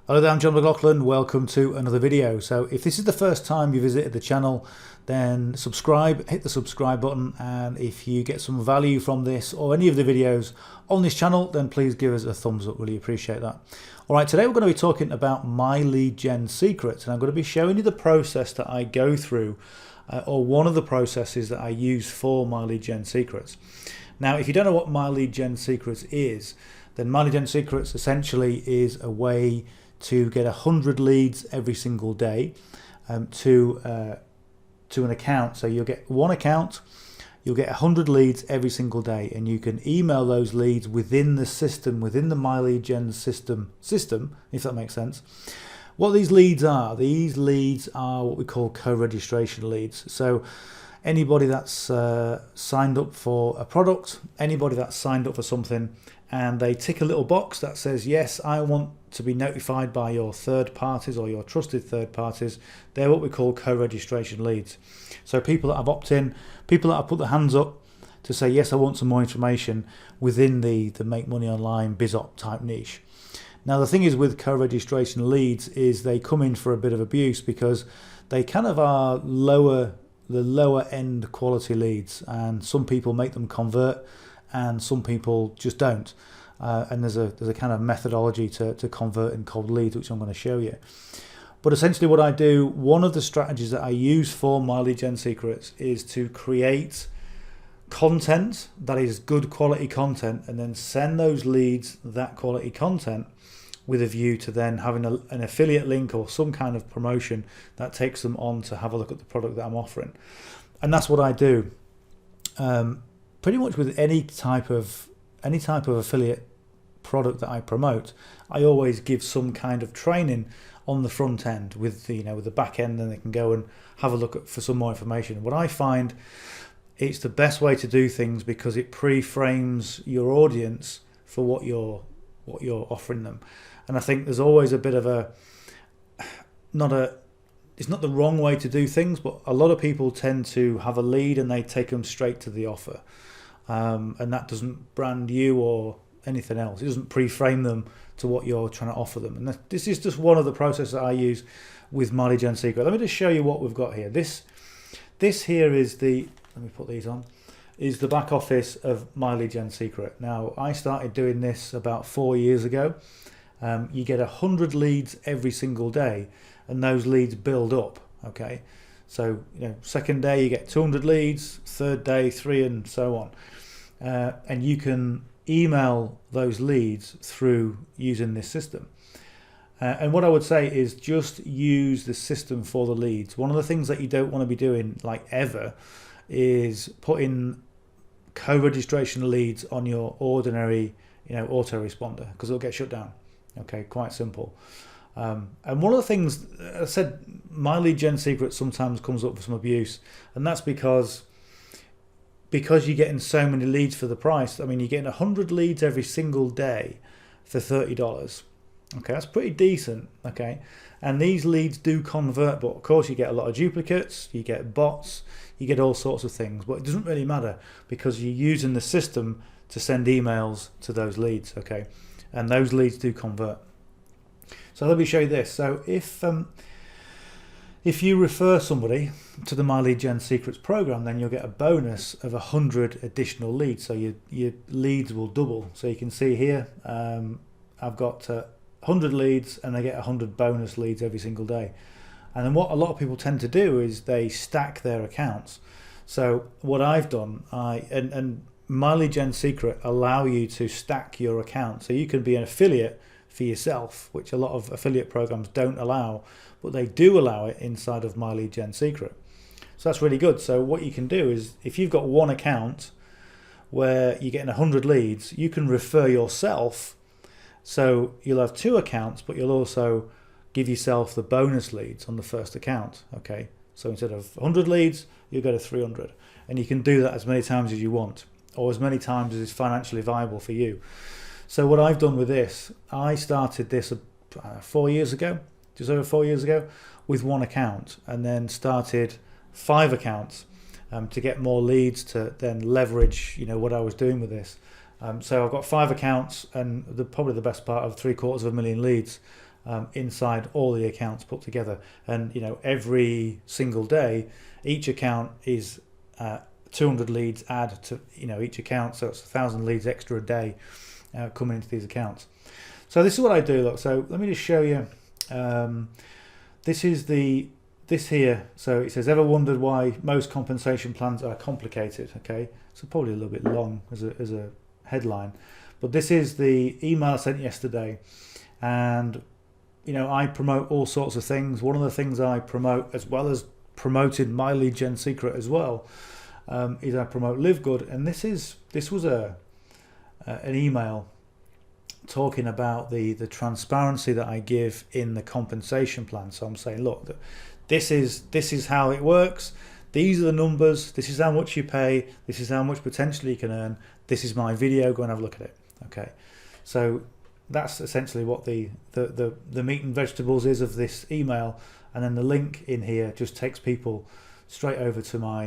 Hello there, I'm John McLaughlin. Welcome to another video. So if this is the first time you visited the channel, then subscribe, hit the subscribe button, and if you get some value from this or any of the videos on this channel, then please give us a thumbs up. Really appreciate that. All right, today we're going to be talking about MyLeadGenSecret, and I'm going to be showing you the process that I go through, or one of the processes that I use for MyLeadGenSecrets. Now, if you don't know what MyLeadGenSecret is, then MyLeadGenSecret essentially is a way to get 100 leads every single day to an account. So you'll get one account, you'll get 100 leads every single day, and you can email those leads within the system, within the MyLeadGen system, if that makes sense. What these leads are what we call co-registration leads. So anybody that's signed up for a product, anybody that's signed up for something, and they tick a little box that says, yes, I want to be notified by your third parties or your trusted third parties. They're what we call co-registration leads. So people that have opt-in, people that have put their hands up to say, yes, I want some more information within the make money online biz-op type niche. Now, the thing is with co-registration leads is they come in for a bit of abuse because they kind of are the lower end quality leads, and some people make them convert and some people just don't. And there's a kind of methodology to converting cold leads, which I'm going to show you. But essentially what I do, one of the strategies that I use for MyLeadGenSecrets is to create content that is good quality content, and then send those leads that quality content with a view to then having an affiliate link or some kind of promotion that takes them on to have a look at the product that I'm offering. And that's what I do pretty much with any type of affiliate product that I promote. I always give some kind of training on the front end with the with the back end, and they can go and have a look for some more information. What I find, it's the best way to do things because it pre-frames your audience for what you're offering them. And I think there's always a bit of it's not the wrong way to do things, but a lot of people tend to have a lead and they take them straight to the offer. And that doesn't brand you or anything else. It doesn't pre-frame them to what you're trying to offer them. And this is just one of the processes that I use with MyLeadGenSecret. Let me just show you what we've got here. This here is let me put these on, is the back office of MyLeadGenSecret. Now, I started doing this about 4 years ago. You get 100 leads every single day, and those leads build up. Okay, so second day you get 200 leads, third day 3, and so on. And you can email those leads through using this system. And what I would say is just use the system for the leads. One of the things that you don't want to be doing, like ever, is putting co-registration leads on your ordinary autoresponder, because it'll get shut down. Okay, quite simple. And one of the things I said, MyLeadGenSecret sometimes comes up with some abuse, and that's because you're getting so many leads for the price. I mean, you're getting 100 leads every single day for $30. Okay, that's pretty decent. Okay, and these leads do convert, but of course you get a lot of duplicates, you get bots, you get all sorts of things, but it doesn't really matter because you're using the system to send emails to those leads. Okay, and those leads do convert. So let me show you this. So if you refer somebody to the MyLeadGenSecrets program, then you'll get a bonus of 100 additional leads. So your leads will double. So you can see here, I've got 100 leads, and they get 100 bonus leads every single day. And then what a lot of people tend to do is they stack their accounts. So what I've done, and MyLeadGenSecret allow you to stack your account. So you can be an affiliate for yourself, which a lot of affiliate programs don't allow, but they do allow it inside of MyLeadGenSecret. So that's really good. So what you can do is, if you've got one account where you're getting 100 leads, you can refer yourself. So you'll have 2 accounts, but you'll also give yourself the bonus leads on the first account. Okay, so instead of 100 leads, you'll go to 300, and you can do that as many times as you want, or as many times as is financially viable for you. So what I've done with this, I started this 4 years ago, just over 4 years ago, with one account, and then started 5 accounts to get more leads to then leverage what I was doing with this. So I've got 5 accounts, and probably the best part of 750,000 leads inside all the accounts put together. And every single day, each account is 200 leads add to each account, so it's 1,000 leads extra a day coming into these accounts. So this is what I do. Look, so let me just show you. This here. So it says, ever wondered why most compensation plans are complicated? Okay, so probably a little bit long as a headline, but this is the email I sent yesterday, and I promote all sorts of things. One of the things I promote, as well as promoted MyLeadGenSecret as well, is I promote Live Good, and this was an email talking about the transparency that I give in the compensation plan. So I'm saying, look, this is how it works. These are the numbers. This is how much you pay. This is how much potentially you can earn. This is my video. Go and have a look at it. Okay, so that's essentially what the meat and vegetables is of this email, and then the link in here just takes people straight over to my,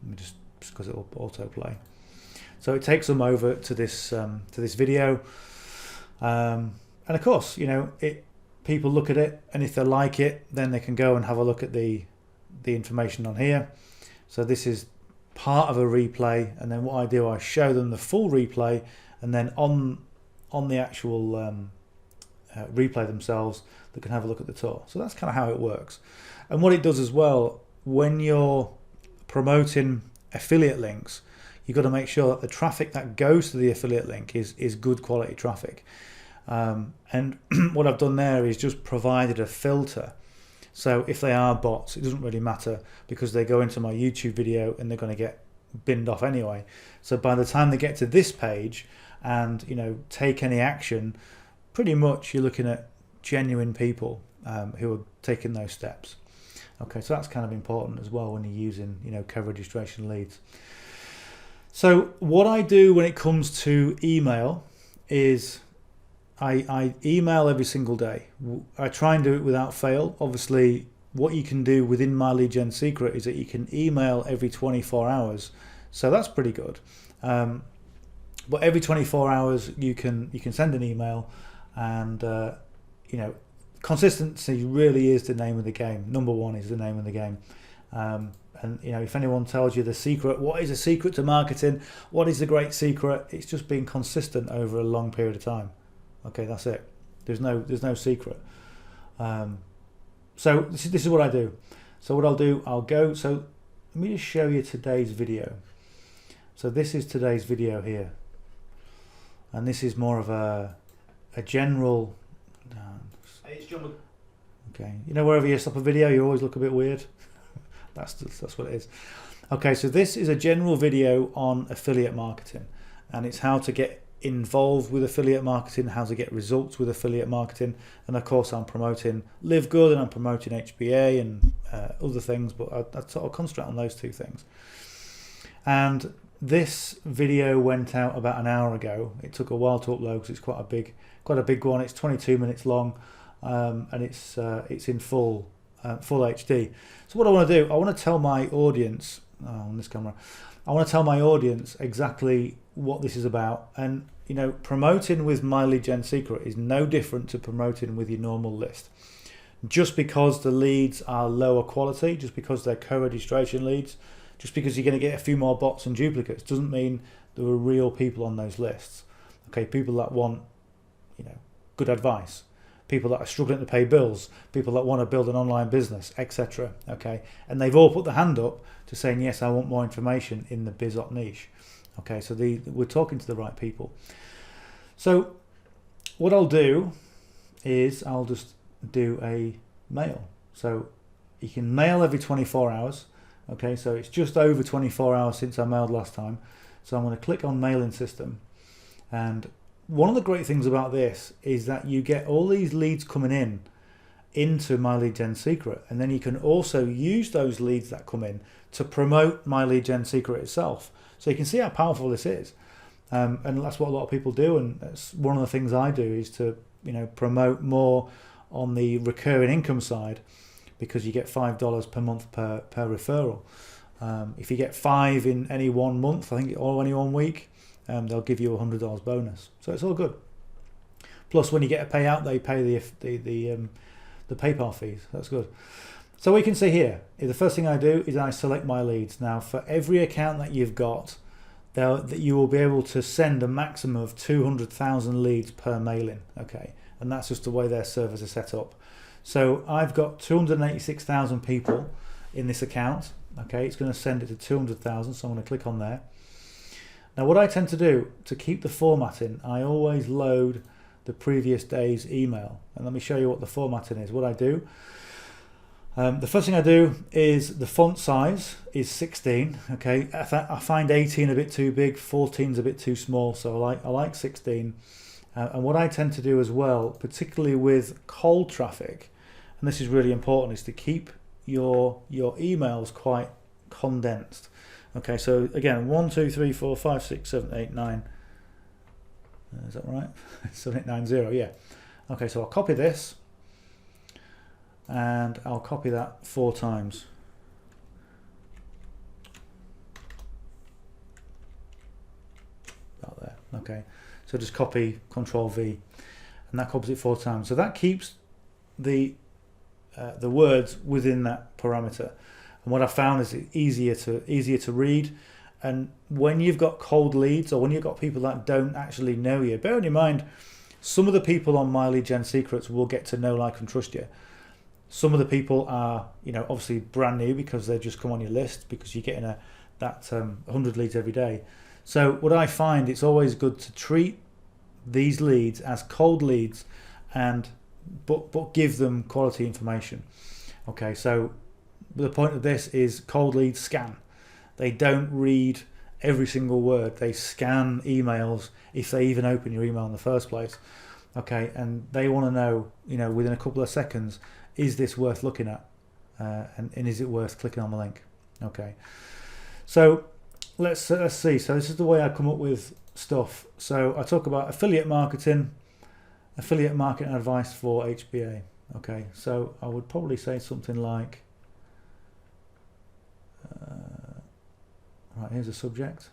let me just because it'll autoplay. So it takes them over to this video, and of course, people look at it, and if they like it, then they can go and have a look at the information on here. So this is part of a replay, and then what I do, I show them the full replay, and then on the actual replay themselves, they can have a look at the tour. So that's kind of how it works. And what it does as well, when you're promoting affiliate links, you've got to make sure that the traffic that goes to the affiliate link is good quality traffic. And what I've done there is just provided a filter. So if they are bots, it doesn't really matter, because they go into my YouTube video and they're going to get binned off anyway. So by the time they get to this page and take any action, pretty much you're looking at genuine people who are taking those steps. Okay, so that's kind of important as well when you're using co-registration leads. So what I do when it comes to email is I email every single day. I try and do it without fail. Obviously, what you can do within MyLeadGenSecret is that you can email every 24 hours. So that's pretty good. But every 24 hours you can send an email, and consistency really is the name of the game. Number one is the name of the game. And if anyone tells you the secret, what is a secret to marketing? What is the great secret? It's just being consistent over a long period of time. Okay, that's it. There's no secret. So this is what I do. So what I'll do, I'll go. So let me just show you today's video. So this is today's video here, and this is more of a general. Hey, it's John. Okay, wherever you stop a video, you always look a bit weird. That's what it is. Okay, so this is a general video on affiliate marketing, and it's how to get involved with affiliate marketing, how to get results with affiliate marketing, and of course I'm promoting Live Good and I'm promoting HBA and other things, but I sort of concentrate on those two things. And this video went out about an hour ago. It took a while to upload because it's quite a big one. It's 22 minutes long, and it's in full HD. So what I want to do, I want to tell my audience on this camera, I want to tell my audience exactly what this is about. And promoting with MyLeadGenSecret is no different to promoting with your normal list. Just because the leads are lower quality, just because they're co-registration leads, just because you're going to get a few more bots and duplicates, doesn't mean there are real people on those lists. Okay, people that want good advice, people that are struggling to pay bills, people that want to build an online business, etc. Okay, and they've all put the hand up to saying, yes, I want more information in the BizOp niche. Okay, so we're talking to the right people. So what I'll do is I'll just do a mail. So you can mail every 24 hours. Okay, so it's just over 24 hours since I mailed last time. So I'm going to click on mailing system, and one of the great things about this is that you get all these leads coming into MyLeadGenSecret, and then you can also use those leads that come in to promote MyLeadGenSecret itself. So you can see how powerful this is, and that's what a lot of people do, and that's one of the things I do is to promote more on the recurring income side, because you get $5 per month per referral. If you get 5 in any one month, I think, or any one week, they'll give you $100 bonus. So it's all good. Plus, when you get a payout, they pay the PayPal fees. That's good. So we can see here, the first thing I do is I select my leads. Now, for every account that you've got, that you will be able to send a maximum of 200,000 leads per mailing. Okay, and that's just the way their servers are set up. So I've got 286,000 people in this account. Okay, it's going to send it to 200,000, so I'm going to click on there. Now what I tend to do to keep the formatting, I always load the previous day's email. And let me show you what the formatting is. What I do, the first thing I do is the font size is 16. Okay, I find 18 a bit too big, 14 is a bit too small, so I like 16. And what I tend to do as well, particularly with cold traffic, and this is really important, is to keep your emails quite condensed. Okay, so again, 1, 2, 3, 4, 5, 6, 7, 8, 9. Is that right? 7890, yeah. Okay, so I'll copy this and I'll copy that 4 times. About there. Okay, so just copy, Control V, and that copies it 4 times. So that keeps the words within that parameter. And what I found is it's easier to read. And when you've got cold leads, or when you've got people that don't actually know you, bearing in mind, some of the people on MyLeadGenSecret will get to know, like, and trust you. Some of the people are, obviously brand new because they've just come on your list because you're getting that 100 leads every day. So what I find, it's always good to treat these leads as cold leads, but give them quality information. Okay, so the point of this is cold leads scan. They don't read every single word. They scan emails if they even open your email in the first place. Okay, and they want to know, within a couple of seconds, is this worth looking at, and is it worth clicking on the link? Okay, so let's see. So this is the way I come up with stuff. So I talk about affiliate marketing advice for HBA. Okay, so I would probably say something like, right, here's a subject.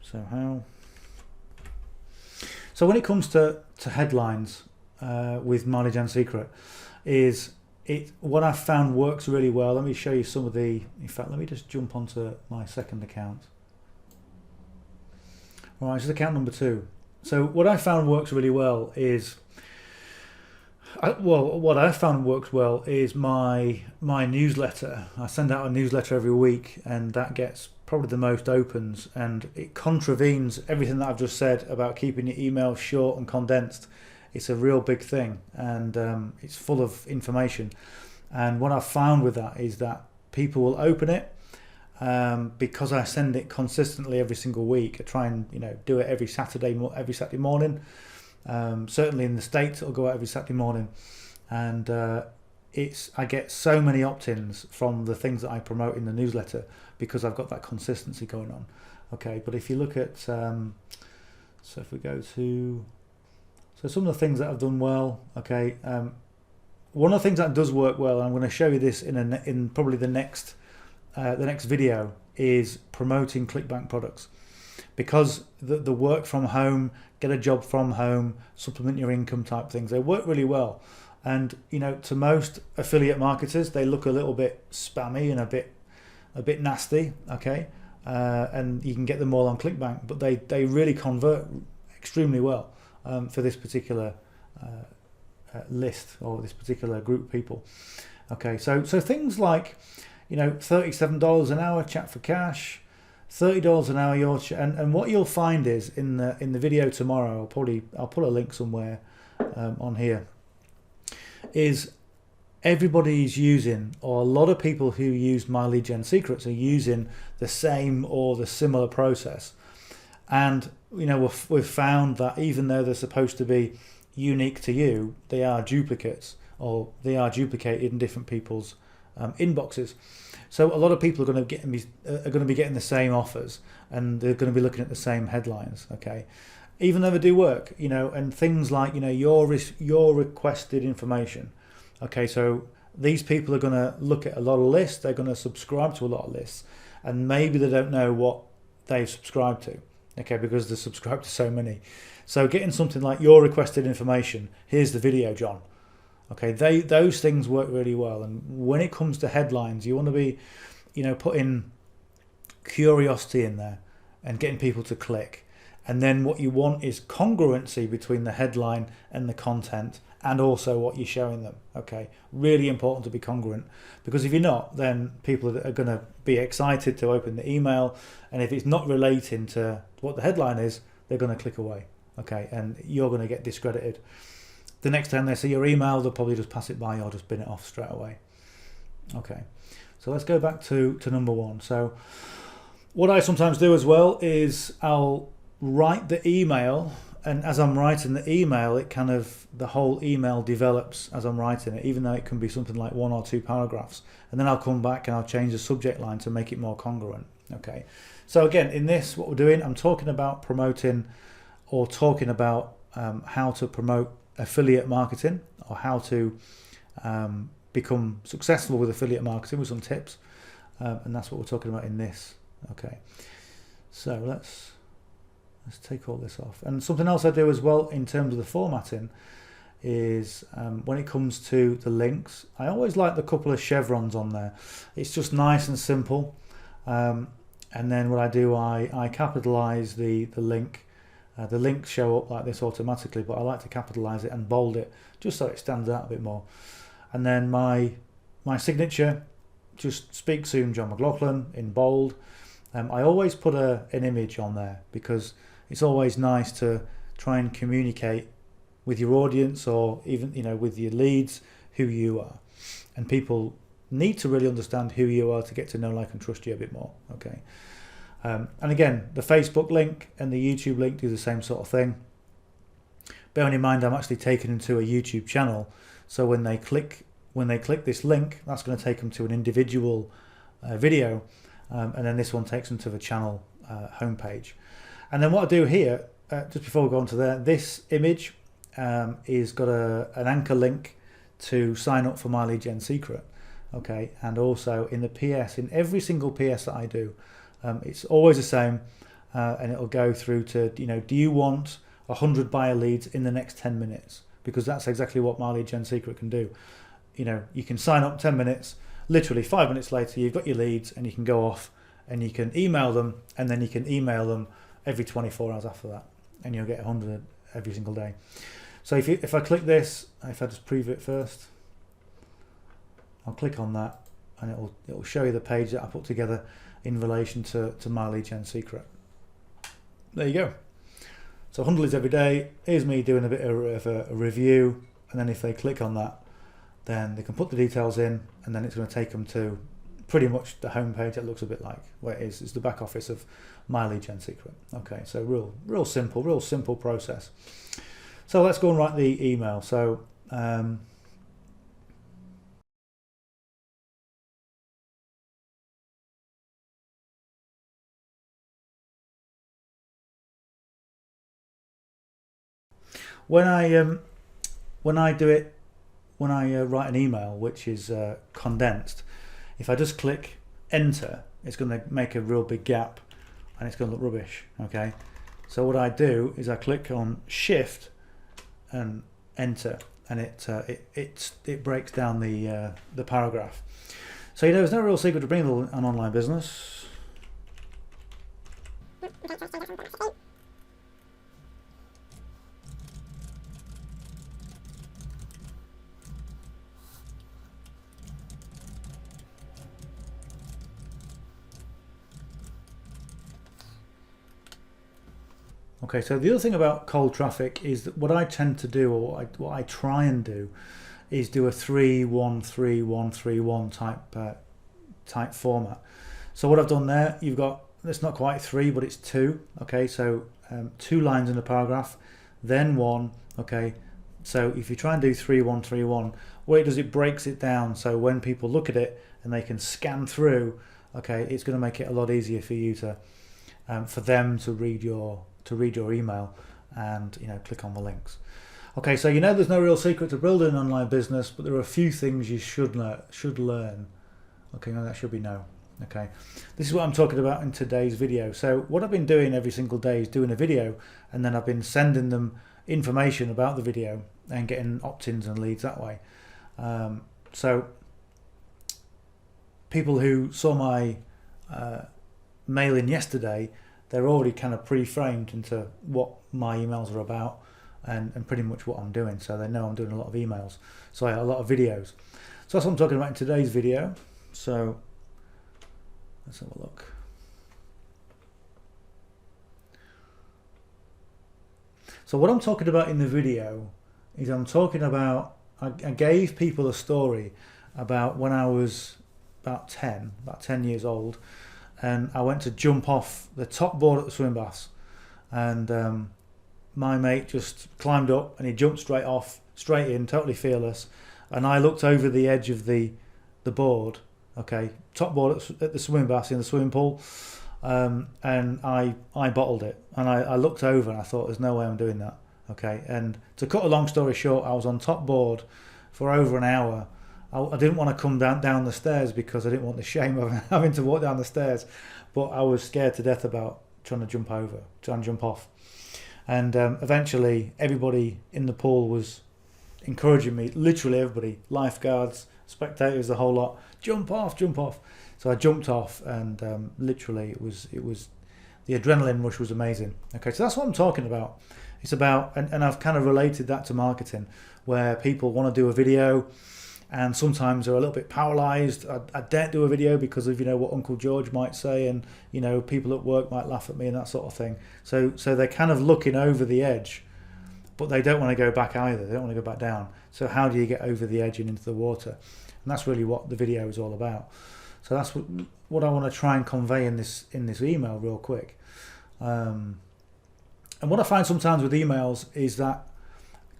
So when it comes to headlines with MyLeadGenSecret, what I've found works really well. Let me show you some of the, in fact, let me just jump onto my second account. All right, this is account number 2. So what I found works really well is, what I found works well is my newsletter. I send out a newsletter every week, and that gets probably the most opens, and it contravenes everything that I've just said about keeping your email short and condensed. It's a real big thing, and it's full of information. And what I've found with that is that people will open it because I send it consistently every single week. I try and do it every Saturday morning. Certainly in the States, it'll go out every Saturday morning, and I get so many opt-ins from the things that I promote in the newsletter because I've got that consistency going on. Okay, but if you look at, so if we go to, so some of the things that I've done well. Okay, one of the things that does work well, and I'm going to show you this in probably the next video, is promoting Clickbank products. Because the work from home, get a job from home, supplement your income type things, they work really well. And to most affiliate marketers, they look a little bit spammy and a bit nasty. Okay, and you can get them all on Clickbank, but they really convert extremely well for this particular list, or this particular group of people. Okay, so things like $37 an hour chat for cash, $30 an hour and what you'll find is in the video tomorrow, I'll put a link somewhere on here, is everybody's using, or a lot of people who use MyLeadGenSecret are using the same or the similar process. And we've found that even though they're supposed to be unique to you, they are duplicates, or they are duplicated in different people's inboxes. So a lot of people are going to be getting the same offers, and they're going to be looking at the same headlines. Okay, even though they do work, and things like your requested information. Okay, so these people are going to look at a lot of lists. They're going to subscribe to a lot of lists, and maybe they don't know what they've subscribed to. Okay, because they're subscribed to so many. So getting something like your requested information, here's the video, John. Okay, those things work really well. And when it comes to headlines, you want to be, putting curiosity in there and getting people to click. And then what you want is congruency between the headline and the content and also what you're showing them. Okay, really important to be congruent, because if you're not, then people are going to be excited to open the email, and if it's not relating to what the headline is, they're going to click away. Okay, and you're going to get discredited. The next time they see your email, they'll probably just pass it by or just bin it off straight away. Okay, so let's go back to number one. So what I sometimes do as well is I'll write the email, and as I'm writing the email, the whole email develops as I'm writing it, even though it can be something like 1 or 2 paragraphs, and then I'll come back and I'll change the subject line to make it more congruent. Okay, so again, in this, what we're doing, I'm talking about promoting or talking about how to promote affiliate marketing, or how to become successful with affiliate marketing with some tips, and that's what we're talking about in this. Okay, so let's take all this off. And something else I do as well in terms of the formatting is when it comes to the links, I always like the couple of chevrons on there. It's just nice and simple. And then what I do, I capitalize the link. The links show up like this automatically, but I like to capitalize it and bold it just so it stands out a bit more. And then my signature, just speak soon, John McLaughlin, in bold. I always put an image on there because it's always nice to try and communicate with your audience, or even with your leads, who you are. And people need to really understand who you are to get to know, like, and trust you a bit more. Okay. And again, the Facebook link and the YouTube link do the same sort of thing. Bearing in mind, I'm actually taking them to a YouTube channel, so when they click this link, that's going to take them to an individual video, and then this one takes them to the channel homepage. And then what I do here, just before we go on to there, this image is got an anchor link to sign up for MyLeadGenSecret. Okay, and also in the PS, in every single PS that I do, it's always the same, and it'll go through to, do you want 100 buyer leads in the next 10 minutes? Because that's exactly what MyLeadGenSecret can do. You can sign up 10 minutes, literally 5 minutes later, you've got your leads, and you can go off and you can email them, and then you can email them every 24 hours after that, and you'll get 100 every single day. So if I click this, if I just preview it first, I'll click on that, and it'll show you the page that I put together in relation to MyLeadGenSecret. There you go. So 100 leads every day. Here's me doing a bit of a review, and then if they click on that, then they can put the details in, and then it's going to take them to pretty much the home page. It looks a bit like where it is. It's the back office of MyLeadGenSecret. Okay, so real simple process. So let's go and write the email. So when I write an email which is condensed, if I just click enter, it's going to make a real big gap, and it's going to look rubbish. Okay, so what I do is I click on shift and enter, and it breaks down the paragraph. So there's no real secret to bringing an online business. Okay, so the other thing about cold traffic is that what I tend to do, or what I try and do, is do a 3-1-3-1-3-1 type format. So what I've done there, you've got, it's not quite 3, but it's 2. Okay, so 2 lines in a paragraph, then 1. Okay, so if you try and do 3-1-3-1, what it does, it breaks it down. So when people look at it and they can scan through, okay, it's going to make it a lot easier for you to, for them to read your email and click on the links. Okay, so there's no real secret to building an online business, but there are a few things you should learn. Okay, now that should be no. Okay, this is what I'm talking about in today's video. So what I've been doing every single day is doing a video, and then I've been sending them information about the video and getting opt-ins and leads that way. So people who saw my mailing yesterday, they're already kind of pre-framed into what my emails are about and pretty much what I'm doing. So they know I'm doing a lot of emails, so a lot of videos. So that's what I'm talking about in today's video. So let's have a look. So what I'm talking about in the video is I'm talking about, I gave people a story about when I was about 10 years old, and I went to jump off the top board at the swim baths, and my mate just climbed up and he jumped straight in, totally fearless, and I looked over the edge of the board, okay, top board at the swim baths in the swimming pool, and I bottled it, and I looked over and I thought, there's no way I'm doing that. Okay, and to cut a long story short, I was on top board for over an hour. I didn't want to come down the stairs because I didn't want the shame of having to walk down the stairs, but I was scared to death about trying to jump off. And eventually everybody in the pool was encouraging me, literally everybody, lifeguards, spectators, the whole lot, jump off. So I jumped off, and literally it was the adrenaline rush was amazing. Okay, so that's what I'm talking about. It's about, and I've kind of related that to marketing, where people want to do a video and sometimes they're a little bit paralyzed. I daren't do a video because of, what Uncle George might say, and people at work might laugh at me and that sort of thing. So they're kind of looking over the edge, but they don't want to go back either. They don't want to go back down. So how do you get over the edge and into the water? And that's really what the video is all about. So that's what I want to try and convey in this email real quick. And what I find sometimes with emails is that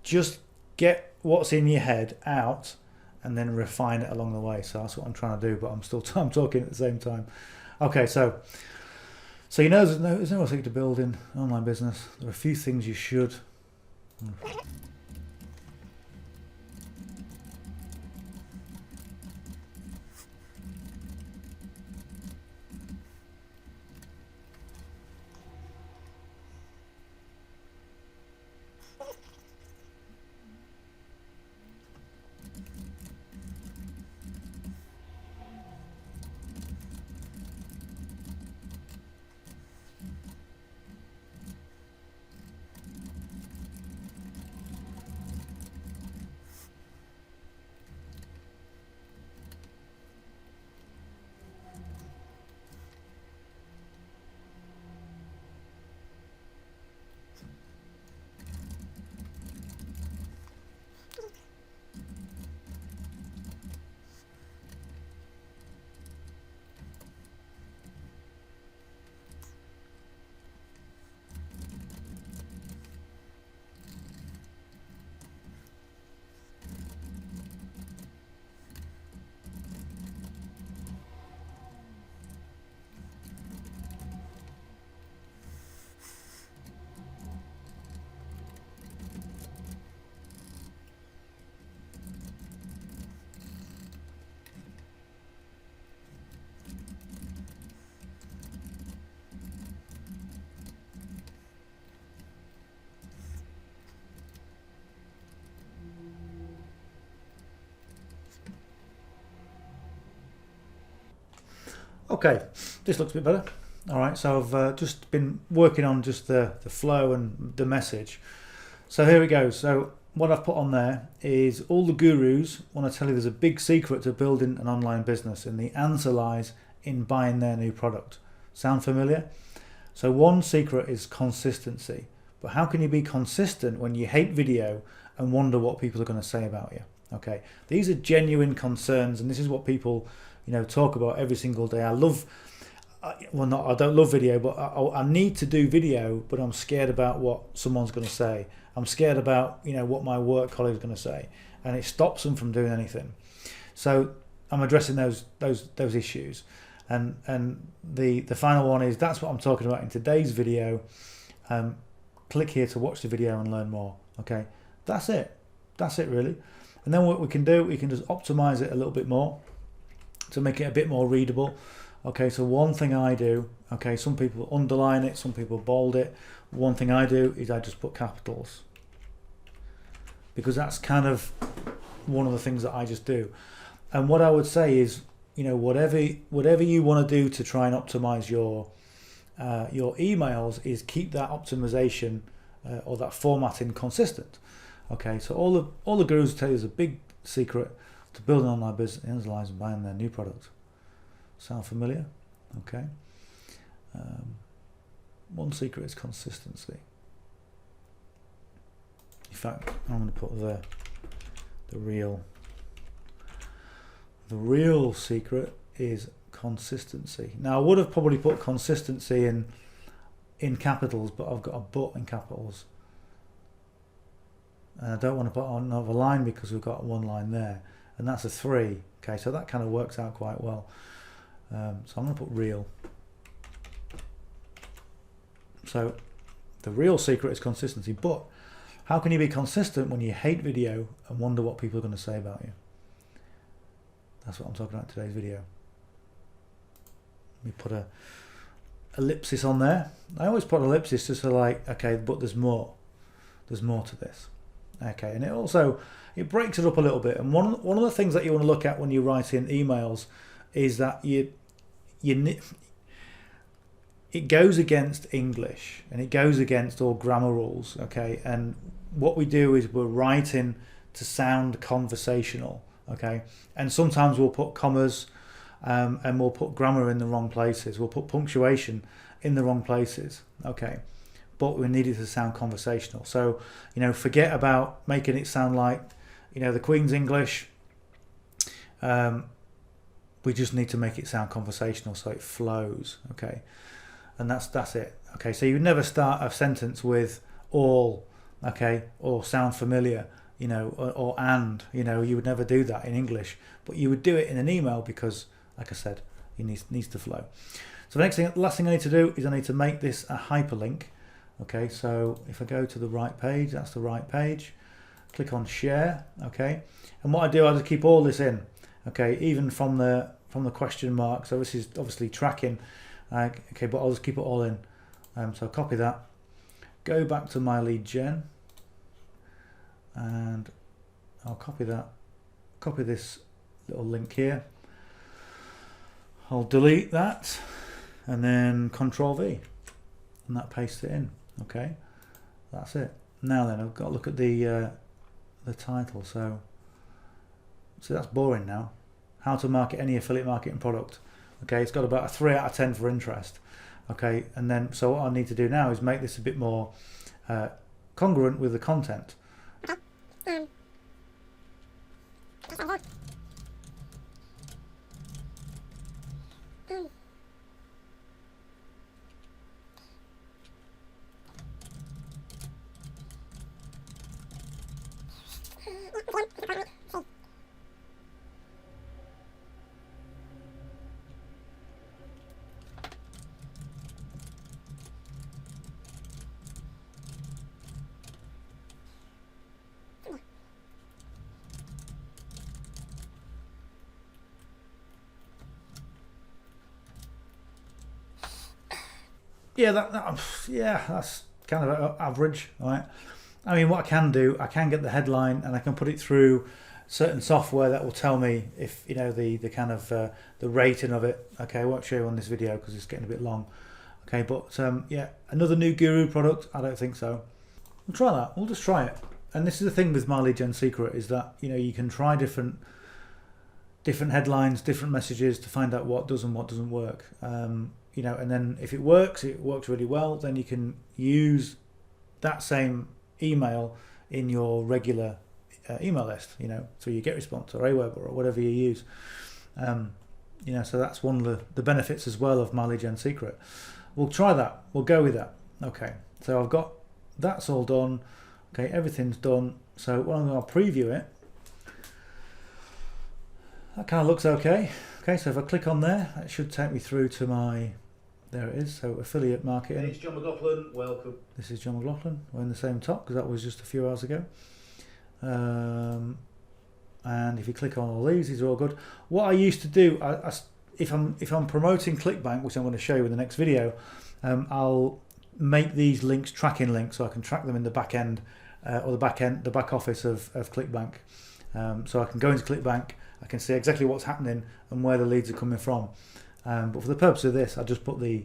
just get what's in your head out and then refine it along the way. So that's what I'm trying to do, but I'm talking at the same time. Okay, so there's no secret to building an online business. There are a few things you should. Okay, this looks a bit better. All right, so I've just been working on just the flow and the message. So here we go. So what I've put on there is all the gurus want to tell you there's a big secret to building an online business, and the answer lies in buying their new product. Sound familiar? So one secret is consistency. But how can you be consistent when you hate video and wonder what people are going to say about you? Okay, these are genuine concerns, and this is what people talk about every single day. I don't love video, but I need to do video, but I'm scared about what someone's going to say. I'm scared about what my work colleague's going to say, and it stops them from doing anything. So I'm addressing those issues, and the final one is, that's what I'm talking about in today's video. Click here to watch the video and learn more. Okay, that's it really. And then what we can do, we can just optimize it a little bit more to make it a bit more readable. Okay, so one thing I do, okay, some people underline it, some people bold it. One thing I do is I just put capitals, because that's kind of one of the things that I just do. And what I would say is, you know, whatever you want to do to try and optimize your emails, is keep that optimization or that formatting consistent. Okay, so all the gurus tell you is a big secret to building an online business, analyzing and buying their new product. Sound familiar? Okay. One secret is consistency. In fact, I'm going to put the real secret is consistency. Now, I would have probably put consistency in capitals, but I've got a but in capitals. And I don't want to put on another line because we've got one line there, and that's a 3. Okay, so that kind of works out quite well. So I'm going to put real. So the real secret is consistency. But how can you be consistent when you hate video and wonder what people are going to say about you? That's what I'm talking about in today's video. Let me put a ellipsis on there. I always put ellipsis just so, like, okay, but there's more. There's more to this. Okay, and it breaks it up a little bit. And one of the things that you want to look at when you're writing emails is that it goes against English and it goes against all grammar rules. Okay, and what we do is we're writing to sound conversational. Okay, and sometimes we'll put commas and we'll put grammar in the wrong places. We'll put punctuation in the wrong places. Okay, but we need it to sound conversational. So, you know, forget about making it sound like, you know, the Queen's English. We just need to make it sound conversational so it flows. Okay, and that's it. Okay, so you would never start a sentence with all, okay, or sound familiar, you know, or and, you know, you would never do that in English, but you would do it in an email because, like I said, it needs to flow. So the last thing I need to do is I need to make this a hyperlink. Okay, so if I go to the right page, that's the right page. Click on share. Okay, and what I do, I just keep all this in. Okay, even from the question mark. So this is obviously tracking. Okay, but I'll just keep it all in. So copy that. Go back to MyLeadGen, and I'll copy that. Copy this little link here. I'll delete that, and then Control V, and that pastes it in. Okay, that's it. Now then, I've got to look at the title. So that's boring now. How to market any affiliate marketing product. Okay, it's got about a 3 out of 10 for interest. Okay, and then so what I need to do now is make this a bit more congruent with the content. Yeah, that's kind of average, right? I mean, what I can do, I can get the headline and I can put it through certain software that will tell me if, you know, the kind of the rating of it. Okay, I won't show you on this video because it's getting a bit long. Okay, but yeah, another new guru product? I don't think so. We'll try that. We'll just try it. And this is the thing with MyLeadGenSecret, is that, you know, you can try different headlines, different messages to find out what does and what doesn't work. You know, and then if it works really well, then you can use that same email in your regular email list, you know, so you get response or Aweber or whatever you use. You know, so that's one of the benefits as well of MyLeadGenSecret. We'll try that. We'll go with that. Okay, so I've got that's all done. Okay, everything's done. So when I'm going to preview it, that kind of looks okay. Okay, so if I click on there, it should take me through to my, there it is, so affiliate marketing. It's John McLaughlin, welcome. This is John McLaughlin. We're in the same top because that was just a few hours ago. And if you click on all these are all good. What I used to do, if I'm promoting Clickbank, which I'm going to show you in the next video, I'll make these links tracking links so I can track them in the back end or the back office of Clickbank. So I can go into Clickbank, I can see exactly what's happening and where the leads are coming from. But for the purpose of this, I just put the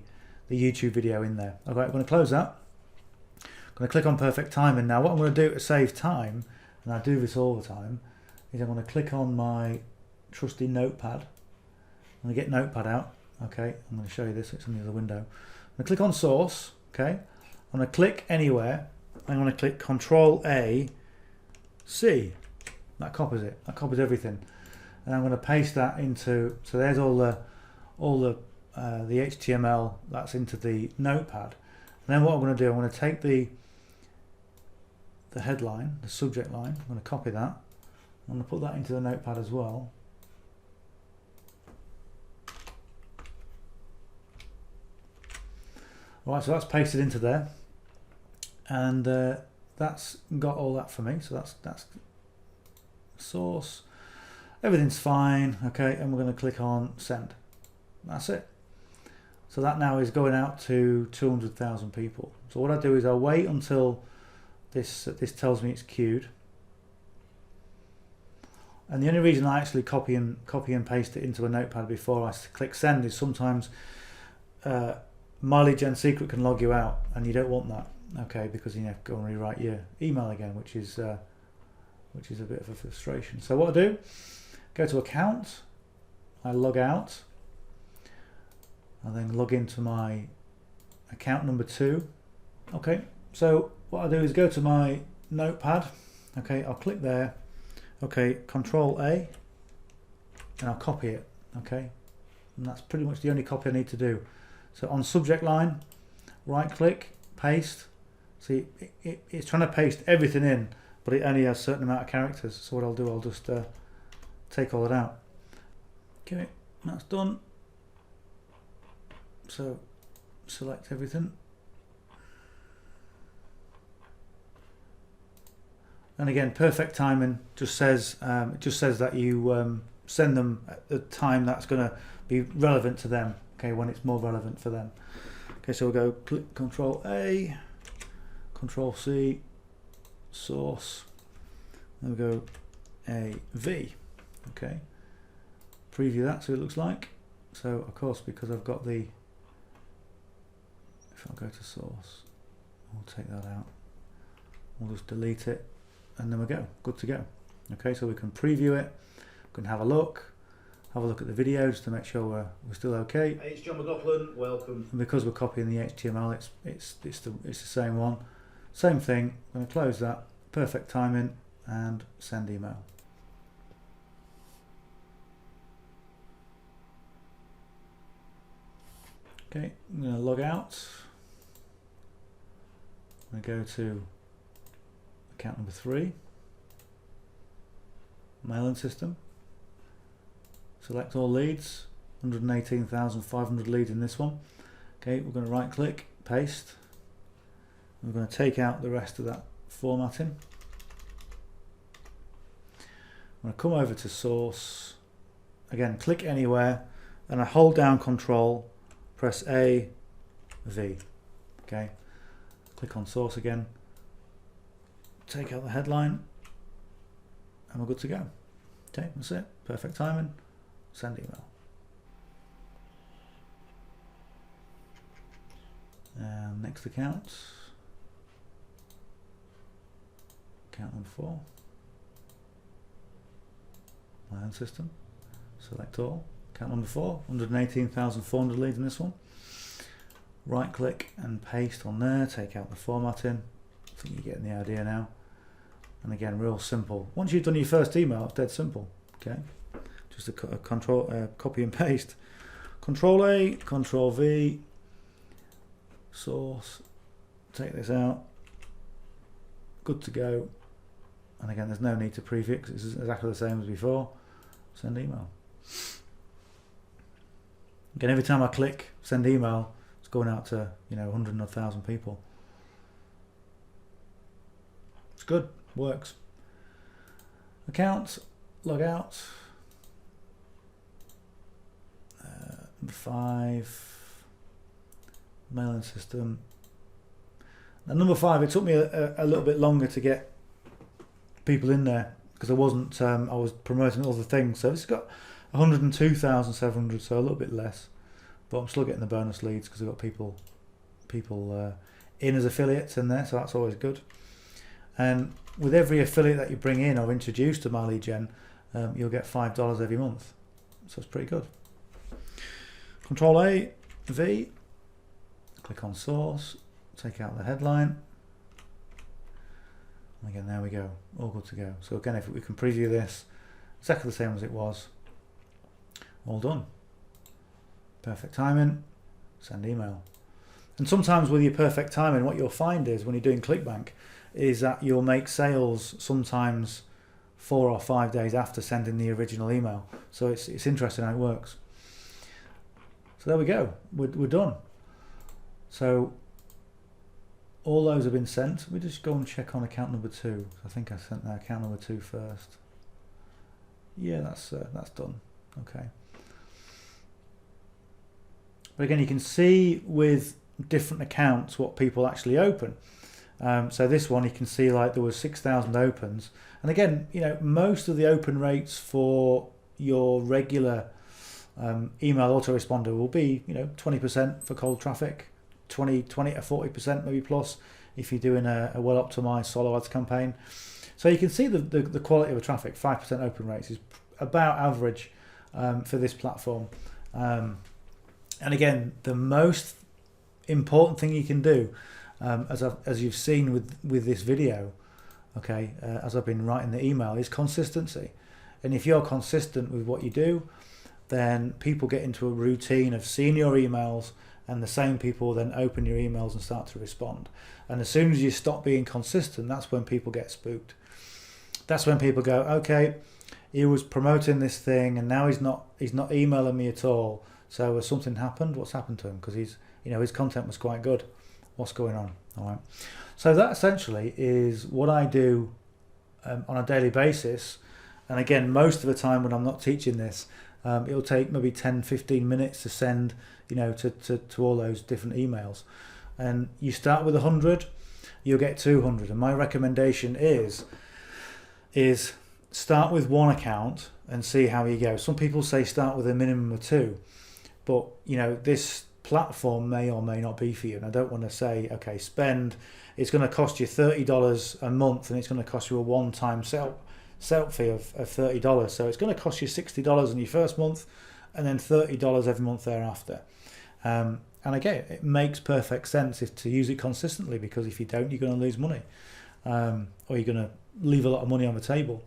YouTube video in there. Okay, I'm going to close that. I'm going to click on perfect timing. Now what I'm going to do to save time, and I do this all the time, is I'm going to click on my trusty notepad. I'm going to get notepad out. Okay, I'm going to show you this, it's in the other window. I'm going to click on source. Okay, I'm going to click anywhere. I'm going to click Control A, C. That copies it. That copies everything. And I'm going to paste that into. So there's all the HTML that's into the notepad. And then what I'm going to do, I'm going to take the headline, the subject line. I'm going to copy that. I'm going to put that into the notepad as well. Right, so that's pasted into there, and that's got all that for me. So that's source. Everything's fine. Okay, and we're going to click on send. That's it. So that now is going out to 200,000 people. So what I do is I wait until this tells me it's queued. And the only reason I actually copy and paste it into a notepad before I click send is sometimes MyLeadGenSecret can log you out, and you don't want that. Okay, because you have to go and rewrite your email again, which is a bit of a frustration. So what I do, go to account, I log out, and then log into my account number 2. Okay, so what I do is go to my notepad. Okay, I'll click there. Okay, Control A, and I'll copy it. Okay, and that's pretty much the only copy I need to do. So on subject line, right click, paste. See, it's trying to paste everything in, but it only has a certain amount of characters. So what I'll do, I'll just take all that out. Okay, that's done. So select everything. And again, perfect timing just says it just says that you send them at the time that's going to be relevant to them. Okay, when it's more relevant for them. Okay, so we'll go click Control A, Control C, source, and we'll go A V. Okay, preview that so it looks like. So of course, because I've got the, if I go to source, we'll take that out. We'll just delete it, and then we go, good to go. Okay, so we can preview it, we can have a look at the video just to make sure we're still okay. Hey, it's John McLaughlin, welcome. And because we're copying the HTML, it's the same one, same thing. I'm going to close that, perfect timing, and send email. Okay, I'm going to log out. I'm going to go to account number 3, mailing system. Select all leads, 118,500 leads in this one. Okay, we're going to right click, paste. We're going to take out the rest of that formatting. I'm going to come over to source. Again, click anywhere, and I hold down Control, press A, V. Okay, click on source again. Take out the headline, and we're good to go. Okay, that's it. Perfect timing. Send email. And next account. Account number 4. My own system. Select all. Account number 4. 118,400 leads in this one. Right click and paste on there. Take out the formatting. I think you're getting the idea now. And again, real simple. Once you've done your first email, it's dead simple. Okay. Just a control, copy and paste. Control A, Control V, source, take this out, good to go. And again, there's no need to preview it because it's exactly the same as before. Send email. Again, every time I click send email, it's going out to 100 or 1,000 people. It's good, works. Account, log out. Number 5, mailing system. Now number 5, it took me a little bit longer to get people in there because I wasn't. I was promoting other things. So it's got 102,700, so a little bit less, but I'm still getting the bonus leads because I've got people in as affiliates in there, so that's always good. And with every affiliate that you bring in or introduce to MyLeadGen, you'll get $5 every month, so it's pretty good. Control A, V, click on source, take out the headline. And again, there we go, all good to go. So again, if we can preview this, exactly the same as it was. All done. Perfect timing, send email. And sometimes with your perfect timing, what you'll find is when you're doing Clickbank is that you'll make sales sometimes 4 or 5 days after sending the original email. So it's interesting how it works. So there we go, we're done. So all those have been sent. We just go and check on account number 2. I think I sent that account number 2 first. Yeah, that's done. Okay. But again, you can see with different accounts what people actually open. So this one, you can see like there was 6,000 opens. And again, you know, most of the open rates for your regular email autoresponder will be, you know, 20% for cold traffic, 20 to 40% maybe plus if you're doing a well-optimized solo ads campaign. So you can see the quality of the traffic. 5% open rates is about average for this platform. And again, the most important thing you can do, as you've seen with this video, okay, as I've been writing the email, is consistency. And if you're consistent with what you do, then people get into a routine of seeing your emails, and the same people then open your emails and start to respond. And as soon as you stop being consistent, that's when people get spooked. That's when people go, okay, he was promoting this thing and now he's not emailing me at all. So has something happened? What's happened to him? Because his content was quite good. What's going on? All right. So that essentially is what I do on a daily basis. And again, most of the time when I'm not teaching this, it'll take maybe 10-15 minutes to send, to all those different emails. And you start with 100, you'll get 200. And my recommendation is start with one account and see how you go. Some people say start with a minimum of 2, but this platform may or may not be for you. And I don't want to say, okay, it's going to cost you $30 a month and it's going to cost you a one-time setup fee of $30. So it's going to cost you $60 in your first month and then $30 every month thereafter. And again, it makes perfect sense to use it consistently, because if you don't, you're going to lose money, or you're going to leave a lot of money on the table.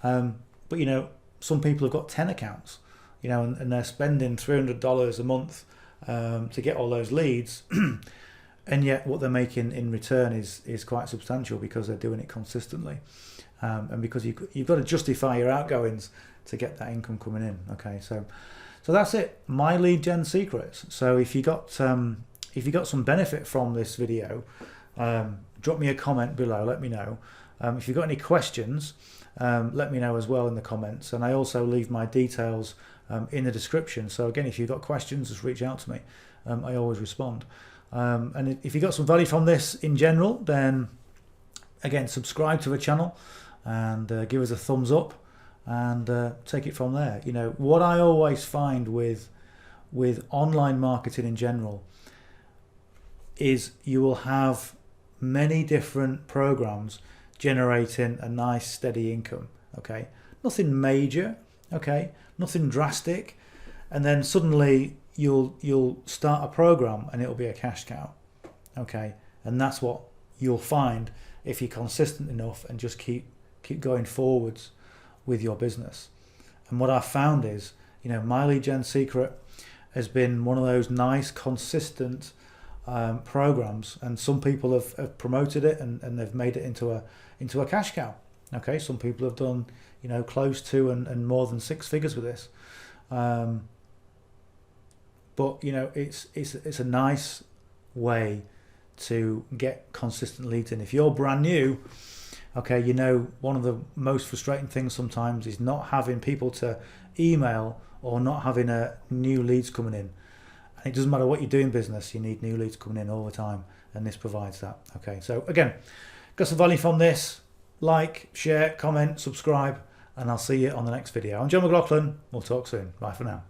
But some people have got 10 accounts, and they're spending $300 a month to get all those leads, and yet what they're making in return is quite substantial because they're doing it consistently, and because you've got to justify your outgoings to get that income coming in. Okay, so that's it. My lead gen secrets. So if you got some benefit from this video, drop me a comment below. Let me know. If you've got any questions, let me know as well in the comments. And I also leave my details in the description. So again, if you've got questions, just reach out to me. I always respond. And if you got some value from this in general, then again, subscribe to the channel and give us a thumbs up, and take it from there. What I always find with online marketing in general is you will have many different programs generating a nice steady income. Okay, nothing major, okay, nothing drastic, and then suddenly you'll start a program and it'll be a cash cow. Okay, and that's what you'll find if you're consistent enough and just keep going forwards with your business. And what I've found is, MyLeadGenSecret has been one of those nice consistent programs, and some people have promoted it and they've made it into a cash cow. Okay, some people have done close to and more than 6 figures with this, but it's a nice way to get consistent leads in. If you're brand new Okay, you know, one of the most frustrating things sometimes is not having people to email or not having new leads coming in. And it doesn't matter what you do in business, you need new leads coming in all the time, and this provides that. Okay, so again, got some value from this. Like, share, comment, subscribe, and I'll see you on the next video. I'm John McLaughlin. We'll talk soon. Bye for now.